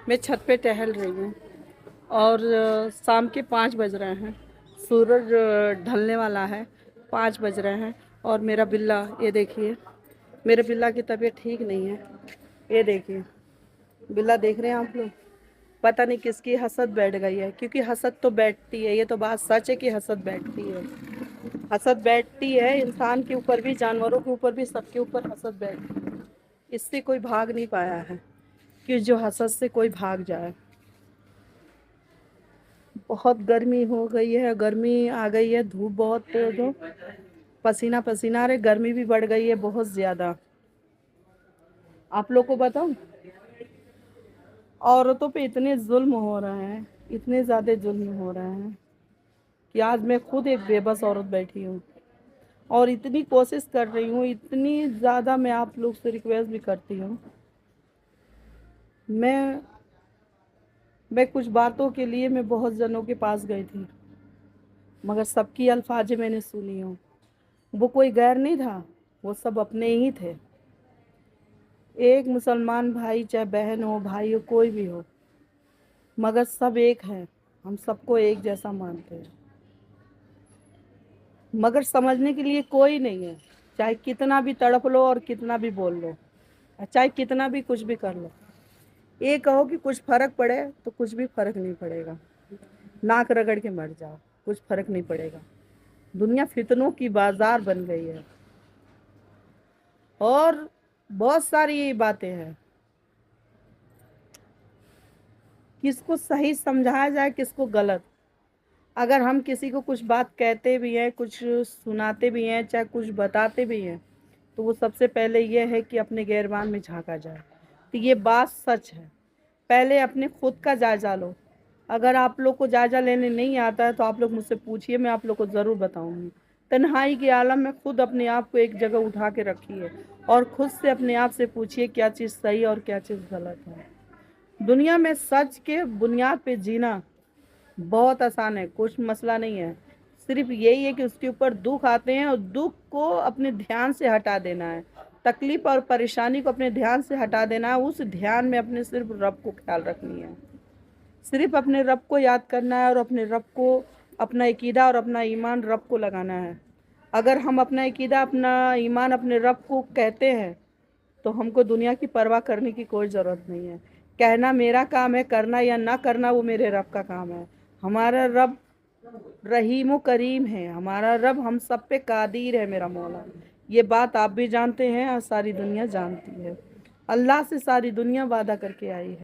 मैं छत पे टहल रही हूँ और शाम के 5 बज रहे हैं। सूरज ढलने वाला है, 5 बज रहे हैं। और मेरा बिल्ला, ये देखिए, मेरे बिल्ला की तबीयत ठीक नहीं है। ये देखिए, बिल्ला देख रहे हैं आप लोग? पता नहीं किसकी हसद बैठ गई है, क्योंकि हसद तो बैठती है, ये तो बात सच है कि हसद बैठती है। हसद बैठती है इंसान के ऊपर भी, जानवरों के ऊपर भी, सबके ऊपर हसद बैठती है। इससे कोई भाग नहीं पाया है कि जो हसद से कोई भाग जाए। बहुत गर्मी हो गई है, गर्मी आ गई है, धूप बहुत तेज हो, पसीना पसीना रे, गर्मी भी बढ़ गई है बहुत ज़्यादा। आप लोग को बताऊं, औरतों पे इतने जुल्म हो रहे हैं, इतने ज़्यादा जुल्म हो रहे हैं कि आज मैं खुद एक बेबस औरत बैठी हूँ और इतनी कोशिश कर रही हूँ, इतनी ज़्यादा मैं आप लोग से रिक्वेस्ट भी करती हूँ। मैं कुछ बातों के लिए मैं बहुत जनों के पास गई थी, मगर सबकी अल्फाजें मैंने सुनी हूँ। वो कोई गैर नहीं था, वो सब अपने ही थे। एक मुसलमान भाई, चाहे बहन हो, भाई हो, कोई भी हो, मगर सब एक हैं। हम सबको एक जैसा मानते हैं, मगर समझने के लिए कोई नहीं है। चाहे कितना भी तड़प लो और कितना भी बोल लो, चाहे कितना भी कुछ भी कर लो, ये कहो कि कुछ फर्क पड़े तो कुछ भी फर्क नहीं पड़ेगा। नाक रगड़ के मर जाओ, कुछ फर्क नहीं पड़ेगा। दुनिया फितनों की बाजार बन गई है और बहुत सारी बातें हैं। किसको सही समझाया जाए, किसको गलत। अगर हम किसी को कुछ बात कहते भी हैं, कुछ सुनाते भी हैं, चाहे कुछ बताते भी हैं, तो वो सबसे पहले ये है कि अपने गिरबान में झांका जाए। तो ये बात सच है। पहले अपने खुद का जायजा लो। अगर आप लोग को जायजा लेने नहीं आता है तो आप लोग मुझसे पूछिए, मैं आप लोग को ज़रूर बताऊंगी। तन्हाई के आलम में खुद अपने आप को एक जगह उठा के रखिए और खुद से अपने आप से पूछिए क्या चीज़ सही और क्या चीज़ गलत है। दुनिया में सच के बुनियाद पे जीना बहुत आसान है, कुछ मसला नहीं है। सिर्फ यही है कि उसके ऊपर दुख आते हैं और दुख को अपने ध्यान से हटा देना है। तकलीफ और परेशानी को अपने ध्यान से हटा देना है। उस ध्यान में अपने सिर्फ रब को ख्याल रखनी है, सिर्फ अपने रब को याद करना है और अपने रब को, अपना अकीदा और अपना ईमान रब को लगाना है। अगर हम अपना अकीदा, अपना ईमान अपने रब को कहते हैं तो हमको दुनिया की परवाह करने की कोई ज़रूरत नहीं है। कहना मेरा काम है, करना या ना करना वो मेरे रब का काम है। हमारा रब रहीम व करीम है, हमारा रब हम सब पे कादिर है, मेरा मौला। ये बात आप भी जानते हैं और सारी दुनिया जानती है। अल्लाह से सारी दुनिया वादा करके आई है।